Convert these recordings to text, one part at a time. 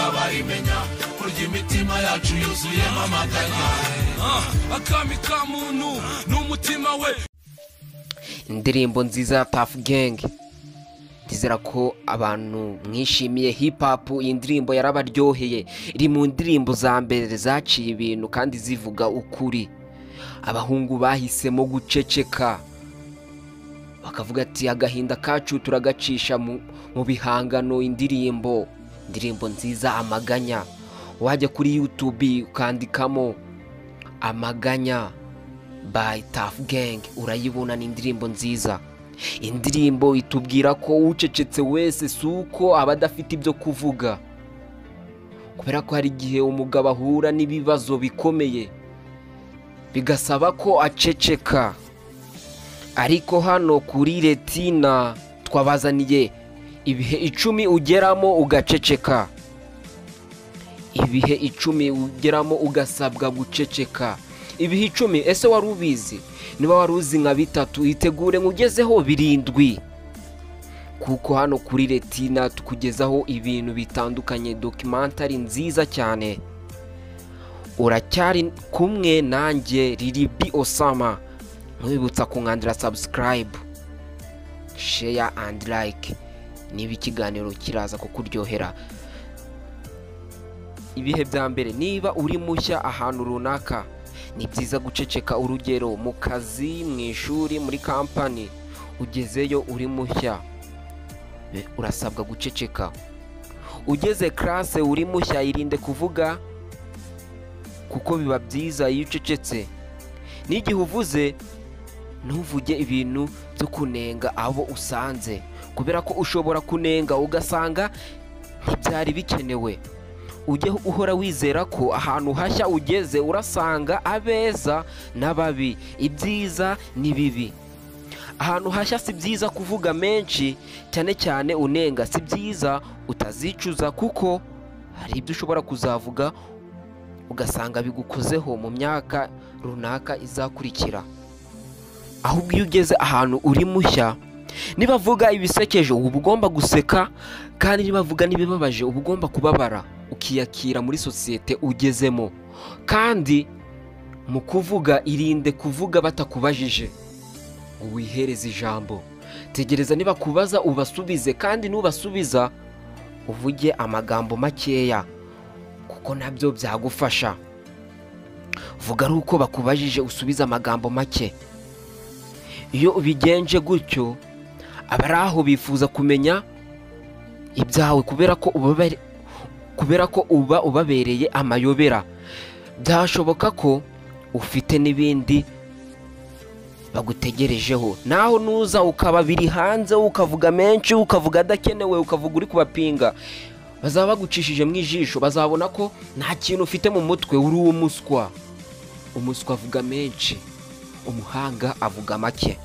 rikabarimenya kurya imitima yacu yuzuyemo amaganya akami ka muntu n'umutima we. Indirimbo nziza ya Tuff Gang, ndizera ko abantu mwishimiye hip hop. Iyi ndirimbo yarabaryoheye, iri mu ndirimbo za mbere zaciye ibintu kandi zivuga ukuri. Abahungu bahisemo guceceka bakavuga ati agahinda kacu turagacisha mu bihangano. Indirimbo nziza Amaganya, wajya kuri YouTube ukandikamo Amaganya by Tuff Gang urayibona. ni indirimbo nziza. Indirimbo itubwira ko ucecetse wese suko aba adafite ibyo kuvuga, kubera ko hari igihe umugabo ahura n'ibibazo bikomeye bigasaba ko aceceka. Ariko hano kuri Retina twabazaniye ibihe 10 ugeramo ugaceceka, ibihe 10 ugeramo ugasabwa guceceka. Ibihe 10 ese wari ubizi? Niba wari uzi nka 3 itegure ngugezeho 7, kuko hano kuri Retina tukugezaho ibintu bitandukanye, documentary nziza cyane. Uracyari kumwe nanjye Lilibi Osama, mwibutsa kunkandira subscribe, share and like niba ikiganiro kiraza kukuryohera. Ibihe bya mbere, niba uri mushya ahantu runaka ni byiza guceceka. Urugero mu kazi, mu ishuri, muri company, ugezeyo uri mushya urasabwa guceceka. Ugeze class uri mushya irinde kuvuga, kuko biba byiza iyo ucecetse. N'igihe uvuze ntuvuge ibintu byo kunenga abo usanze, kubera ko ushobora kunenga ugasanga ntibyari bikenewe. Ujye uhora wizera ko ahantu hashya ugeze urasanga abeza n'ababi, ibyiza n'ibibi. Ahantu hashya si byiza kuvuga menshi, cyane cyane unenga. Si byiza, utazicuza, kuko hari ibyo ushobora kuzavuga ugasanga bigukozeho mu myaka runaka izakurikira. Ahubwo iyo ugeze ahantu uri mushya, nibavuga ibisekeje uba ugomba guseka, kandi nibavuga n'ibibabaje uba ugomba kubabara, ukiyakira muri sosiyete ugezemo. Kandi mu kuvuga irinde kuvuga batakubajije, wihereze ijambo. Tegereza niba kubaza ubasubize, kandi nubasubiza uvuge amagambo makeya, kuko nabyo byagufasha. Vuga ari uko bakubajije usubiza amagambo make. Iyo ubigenje gutyo abari aho bifuza kumenya ibyawe, kubera ko uba ubabereye amayobera. Byashoboka ko ufite n'ibindi bagutegerejeho, naho nuza ukaba biri hanze, ukavuga menshi, ukavuga adakenewe, ukavuga uri kubapinga, bazaba bagucishije mu ijisho. Bazabona ko nta kintu ufite mu mutwe, uri umuswa. Umuswa avuga menshi, umuhanga avuga make.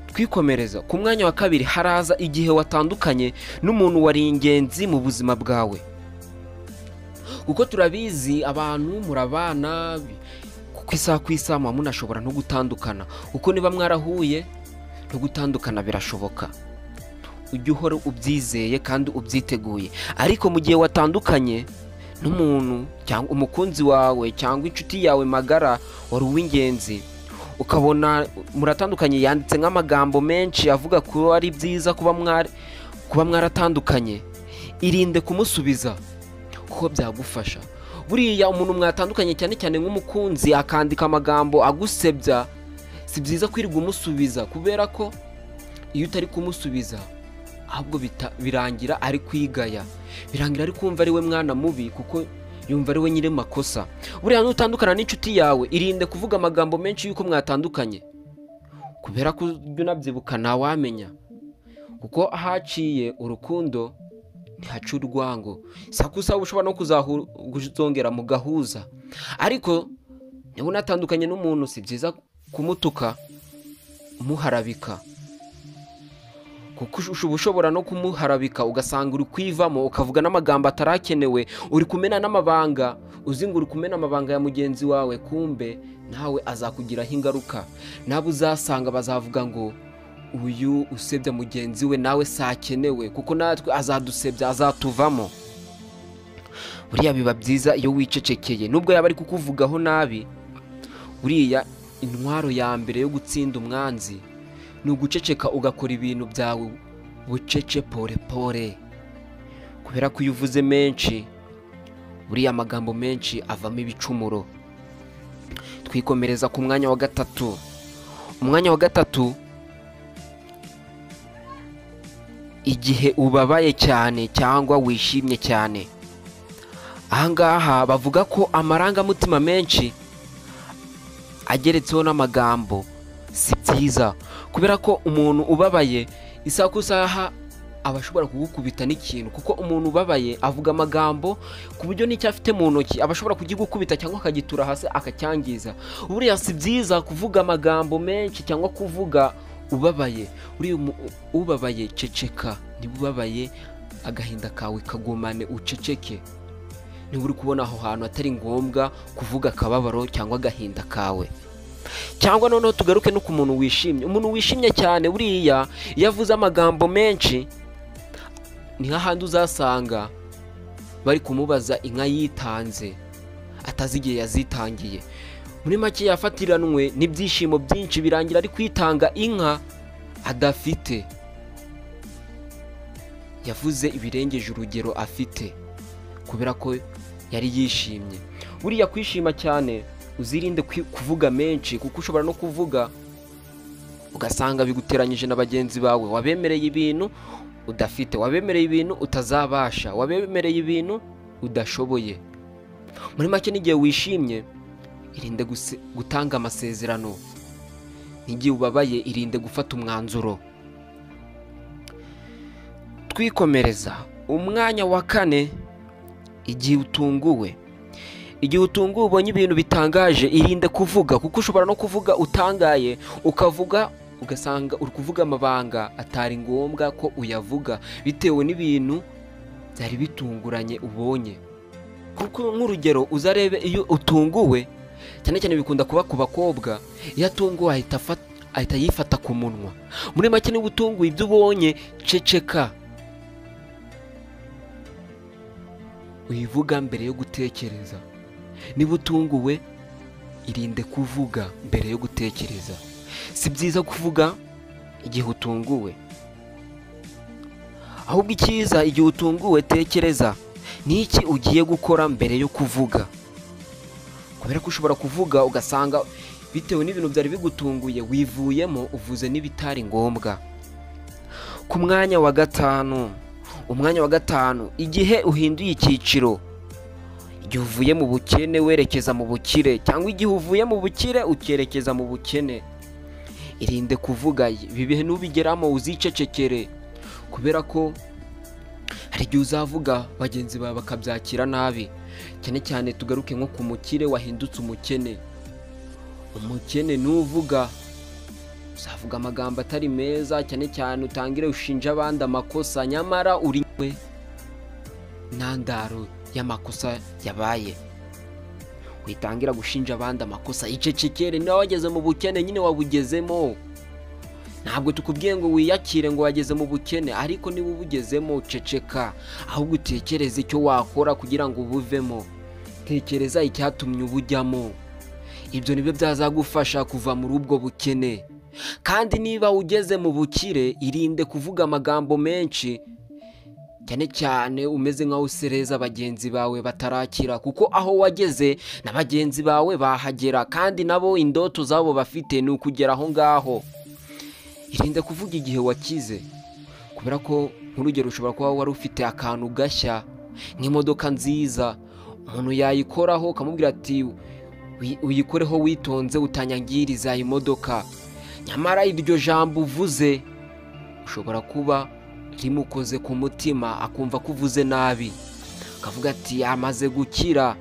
Twikomereza ku mwanya wa 2, haraza igihe watandukanye n'umuntu wari ingenzi mu buzima bwawe. Kuko turabizi abantu murabana, kuko isaha ku isaha munashobora no gutandukana. Kuko niba mwarahuye no gutandukana birashoboka. Ujye uhora ubyizeye kandi ubyiteguye. Ariko mu gihe watandukanye n'umuntu cyangwa umukunzi wawe cyangwa inshuti yawe magara wari uw'ingenzi, ukabona muratandukanye, yanditse nk'amagambo menshi avuga ko ari byiza kuba mwaratandukanye, irinde kumusubiza, kuko byagufasha. Buriya umuntu mwatandukanye, cyane cyane nk'umukunzi, akandika amagambo agusebya, si byiza kwirirwa umusubiza, kubera ko iyo utari kumusubiza ahubwo birangira ari kwigaya, birangira ari kumva ari we mwana mubi, kuko yumva ari we nyiri makosa. Buriya nutandukana n'inshuti yawe, irinde kuvuga amagambo menshi yuko mwatandukanye, kubera ko unabyibuka ntawamenya, kuko ahaciye urukundo ntihaca urwango. Sakusa ushobora no kuzongera mu gahuza, ariko niba unatandukanye n'umuntu si byiza kumutuka umuharabika, kuko ushobora no kumuharabika ugasanga uri kwivamo, ukavuga n'amagambo atarakenewe, uri kumena n'amabanga, uzi ngo uri kumena amabanga ya mugenzi wawe, kumbe nawe azakugiraho ingaruka. Nabo uzasanga bazavuga ngo uyu usebya mugenzi we nawe sakenewe, kuko natwe azadusebya, azatuvamo. Buriya biba byiza iyo wicecekeye, nubwo yaba ari kukuvugaho nabi. Buriya intwaro ya mbere yo gutsinda umwanzi ni uguceceka, ugakora ibintu byawe bucece pore pore, kubera ko iyo uvuze menshi, buriya amagambo menshi avamo ibicumuro. Twikomereza ku mwanya wa gatatu. Umwanya wa gatatu, igihe ubabaye cyane cyangwa wishimye cyane. Ahangaha bavuga ko amarangamutima menshi ageretseho n'amagambo si byiza, kubera ko umuntu ubabaye isaha ku isaha aba ashobora kugukubita n'ikintu, kuko umuntu ubabaye avuga amagambo ku buryo n'icyo afite mu ntoki aba ashobora kugikubita cyangwa akagitura hasi akacyangiza. Buriya si byiza kuvuga amagambo menshi cyangwa kuvuga ubabaye. Buriya ubabaye ceceka, niba ubabaye agahinda kawe kagumane, uceceke. Niba uri kubona aho hantu atari ngombwa kuvuga akababaro cyangwa agahinda kawe. Cyangwa noneho tugaruke no ku muntu wishimye. Umuntu wishimye cyane buriya iyo avuze amagambo menshi, ni hahandi uzasanga bari kumubaza inka yitanze atazi igihe yazitangiye. Muri make yafatiranwe n'ibyishimo byinshi, birangira ari kwitanga inka adafite. Yavuze ibirengeje urugero afite, kubera ko yari yishimye. Buriya kwishima cyane uzirinde kuvuga menshi, kuko ushobora no kuvuga ugasanga biguteranyije na bagenzi bawe. Wabemereye ibintu udafite, wabemereye ibintu utazabasha, wabemereye ibintu udashoboye. Muri make n'igihe wishimye irinde gutanga amasezerano, n'igihe ubabaye irinde gufata umwanzuro. Twikomereza umwanya wa kane, igihe utunguwe. Igihe utunguwe ubonye ibintu bitangaje irinde kuvuga, kuko ushobora no kuvuga utangaye, ukavuga ugasanga uri kuvuga amabanga atari ngombwa ko uyavuga, bitewe n'ibintu byari bitunguranye ubonye. Kuko nk'urugero uzarebe iyo utunguwe, cyane cyane bikunda kuba ku bakobwa, iyo atunguwe ahita yifata ku munwa. Muri make niba utunguwe ibyo ubonye ceceka, uyivuga mbere yo gutekereza. Niba utunguwe irinde kuvuga mbere yo gutekereza. Si byiza kuvuga igihe utunguwe, ahubwo icyiza igihe utunguwe tekereza n'iki ugiye gukora mbere yo kuvuga, kubera ko ushobora kuvuga ugasanga bitewe n'ibintu byari bigutunguye wivuyemo uvuze n'ibitari ngombwa. Ku mwanya wa gatanu, umwanya wa gatanu, igihe uhinduye icyiciro. Igihe uvuye mu bukene werekeza mu bukire, cyangwa igihe uvuye mu bukire ukerekeza mu bukene, irinde kuvuga. Ibi bihe nubigeramo uzicecekere, kubera ko hari igihe uzavuga bagenzi bawe bakabyakira nabi. Cyane cyane tugaruke nko ku mukire wahindutse umukene. Umukene nuvuga uzavuga amagambo atari meza, cyane cyane utangire ushinja abandi amakosa, nyamara uri we ntandaro y'amakosa yabaye. Witangira gushinja abandi amakosa, icecekere. Niba wageze mu bukene nyine wabugezemo, ntabwo tukubwiye ngo wiyakire ngo wageze mu bukene, ariko niba ubugezemo ceceka, ahubwo utekereze icyo wakora kugira ngo ubuvemo. Tekereza icyatumye ubujyamo, ibyo nibyo byazagufasha kuva muri ubwo bukene. Kandi niba ugeze mu bukire irinde kuvuga amagambo menshi, cyane cyane umeze nkaho usereza bagenzi bawe batarakira, kuko aho wageze na bagenzi bawe bahagera, kandi nabo indoto zabo bafite ni ukugera aho ngaho. Irinde kuvuga igihe wakize, kubera ko nk'urugero ushobora kuba wari ufite akantu gashya nk'imodoka nziza, umuntu yayikoraho ukamubwira ati uyikoreho witonze utanyangiriza imodoka, nyamara iryo jambo uvuze ushobora kuba rimukoze ku mutima, akumva ko uvuze nabi, akavuga ati amaze gukira.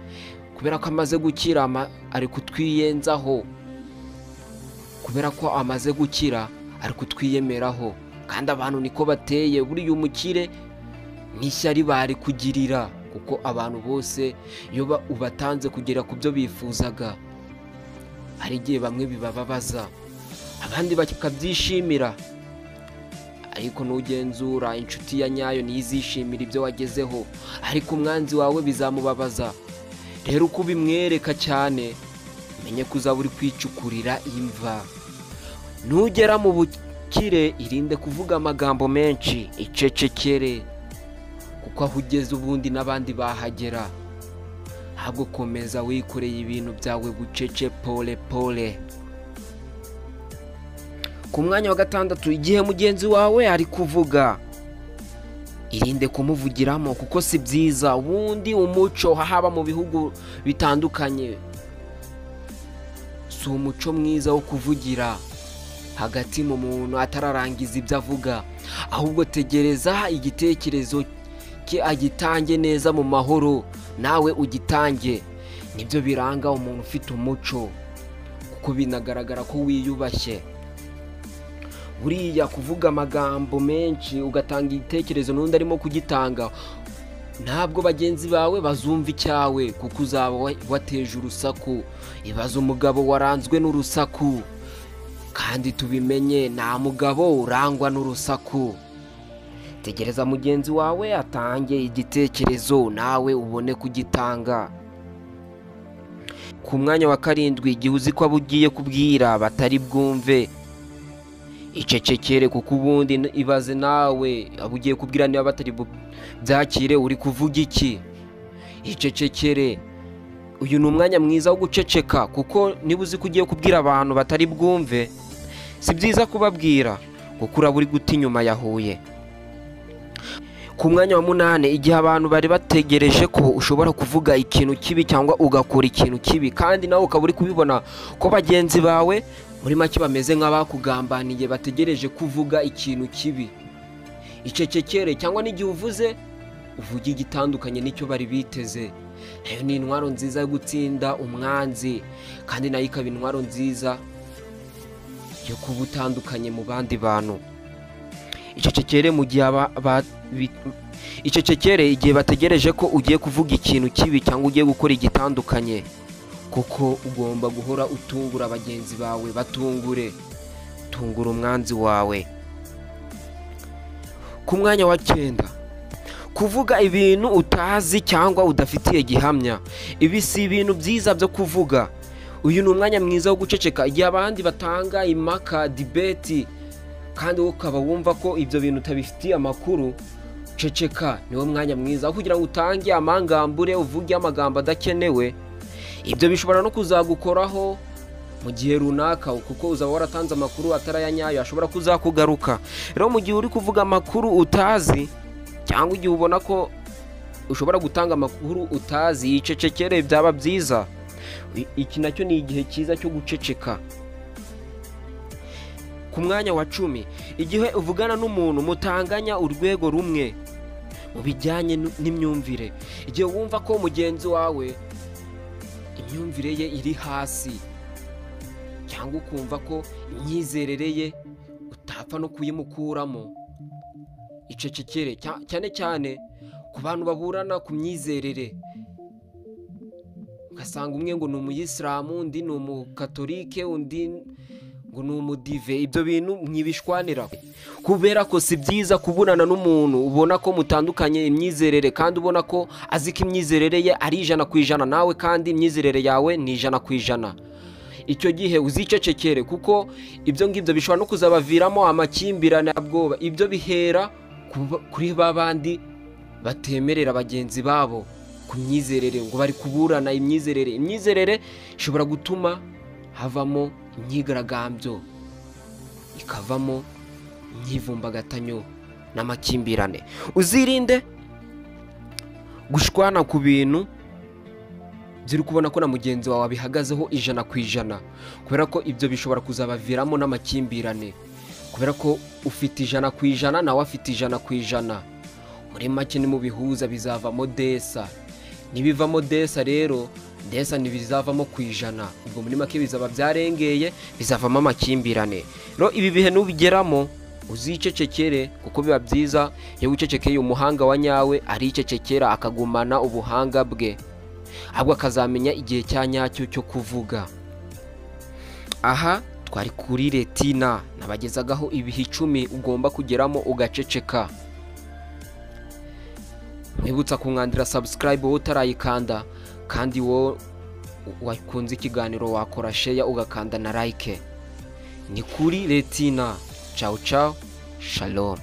Kubera ko amaze gukira ari kutwiyenzaho, kubera ko amaze gukira ari kutwiyemeraho, kandi abantu niko bateye. Buriya umukire n'ishyari bari kugirira, kuko abantu bose iyo ubatanze kugera ku byo bifuzaga, hari igihe bamwe bibababaza abandi bakabyishimira. ariko nugenzura inshuti ya nyayo ntizishimira ibyo wagezeho, ariko umwanzi wawe bizamubabaza. Rero uko bimwereka cyane menye ko uzaba uri kwicukurira imva. Nugera mu bukire irinde kuvuga amagambo menshi, icecekere kuko aho ugeze ubundi n'abandi bahagera. Ahubwo komeza wikoreye ibintu byawe bucece pole pole. Ku mwanya wa 6, igihe mugenzi wawe ari kuvuga irinde kumuvugiramo kuko si byiza. Ubundi umuco haba mu bihugu bitandukanye si umuco mwiza wo kuvugira hagati mu muntu atararangiza ibyo avuga, ahubwo tegereza igitekerezo cye agitange neza mu mahoro, nawe ugitange. Nibyo biranga umuntu ufite umuco, kuko binagaragara ko wiyubashye. Buriya kuvuga amagambo menshi ugatanga igitekerezo n'undi arimo kugitanga, ntabwo bagenzi bawe bazumva icyawe kuko uzaba wateje urusaku. Ibaza umugabo waranzwe n'urusaku, kandi tubimenye nta mugabo urangwa n'urusaku. Tegereza mugenzi wawe atange igitekerezo nawe ubone kugitanga. Ku mwanya wa 7, igihe uzi ko abo ugiye kubwira batari bwumve, icecekere kuko ubundi ibaze nawe abo ugiye kubwira niba batari byakire uri kuvuga iki. Icecekere. Uyu ni umwanya mwiza wo guceceka, kuko niba uzi ko ugiye kubwira abantu batari bwumve, si byiza kubabwira kuko uraba uri guta inyuma yahuye. Ku mwanya wa 8, igihe abantu bari bategereje ko ushobora kuvuga ikintu kibi cyangwa ugakora ikintu kibi, kandi nawe ukaba uri kubibona ko bagenzi bawe muri make bameze nk'abakugambaniye, bategereje kuvuga ikintu kibi. Icecekere, cyangwa n'igihe uvuze uvuge igitandukanye n'icyo bari biteze. Nayo ni intwaro nziza yo gutsinda umwanzi, kandi nayo ikaba intwaro nziza yo kuba utandukanye mu bandi bantu. Icecekere mu gihe igihe bategereje ko ugiye kuvuga ikintu kibi cyangwa ugiye gukora igitandukanye, kuko ugomba guhora utungura bagenzi bawe. Batungure, tungura umwanzi wawe. Ku mwanya wa 9, kuvuga ibintu utazi cyangwa udafitiye gihamya. Ibi si ibintu byiza byo kuvuga. Uyu ni umwanya mwiza wo guceceka. Igihe abandi batanga impaka, debate, kandi ukaba wumva ko ibyo bintu utabifitiye amakuru, ceceka. Niwo mwanya mwiza kugira ngo utange amangambure, uvuge amagambo adakenewe. Ibyo bishobora no kuzagukoraho mu gihe runaka, kuko uzaba waratanze amakuru atarayanyayo ashobora kuzakugaruka. Rero mu gihe uri kuvuga amakuru utazi, cyangwa igihe ubona ko ushobora gutanga amakuru utazi, icecekere, byaba byiza. Iki nacyo ni igihe cyiza cyo guceceka. Ku mwanya wa 10, igihe uvugana n'umuntu mutanganya urwego rumwe mu bijyanye n'imyumvire. Igihe wumva ko mugenzi wawe imyumvire ye iri hasi, cyangwa ukumva ko imyizerere ye utapfa no kuyimukuramo, icecekere. Cyane cyane ku bantu baburana ku myizerere, ugasanga umwe ngo ni umuyisilamu, undi ni umukatolike, undi ngo ni umudive. Ibyo bintu mwibishwanira, kubera ko si byiza kuburana n'umuntu ubona ko mutandukanye imyizerere, kandi ubona ko azi ko imyizerere ye ari 100%, nawe kandi imyizerere yawe ni 100%. Icyo gihe uzicecekere, kuko ibyo ngibyo bishobora no kuzabaviramo amakimbirane abwoba. Ibyo bihera kuri babandi batemerera bagenzi babo ku myizerere, ngo bari kuburana imyizerere. Imyizerere ishobora gutuma havamo imyigaragambyo, ikavamo imyivumbagatanyo n'amakimbirane. Uzirinde gushwana ku bintu ziri kubona ko na mugenzi wawe abihagazeho 100%, kubera ko ibyo bishobora kuzabaviramo n'amakimbirane, kubera ko ufite 100%, nawe afite 100%. Muri make ni mu bihuza bizavamo desa. Nibivamo desa rero, desa ntibizavamo ku 100, ubwo muri make bizaba byarengeye, bizavamo amakimbirane. Rero ibi bihe nubigeramo uzicecekere, kuko biba byiza iyo wicecekeye umuhanga wa nyawe aricecekera akagumana ubuhanga bwe, ahubwo akazamenya igihe cya nyacyo cyo kuvuga. Aha twari kuri Retina, nabagezagaho ibihe 10 ugomba kugeramo ugaceceka. Mwibutsa kumwandira subscribe wowe utarayikanda, kandi wowe wakunze ikiganiro wakora share ugakanda na like. Ni kuri Retina. Ciao ciao, shalom.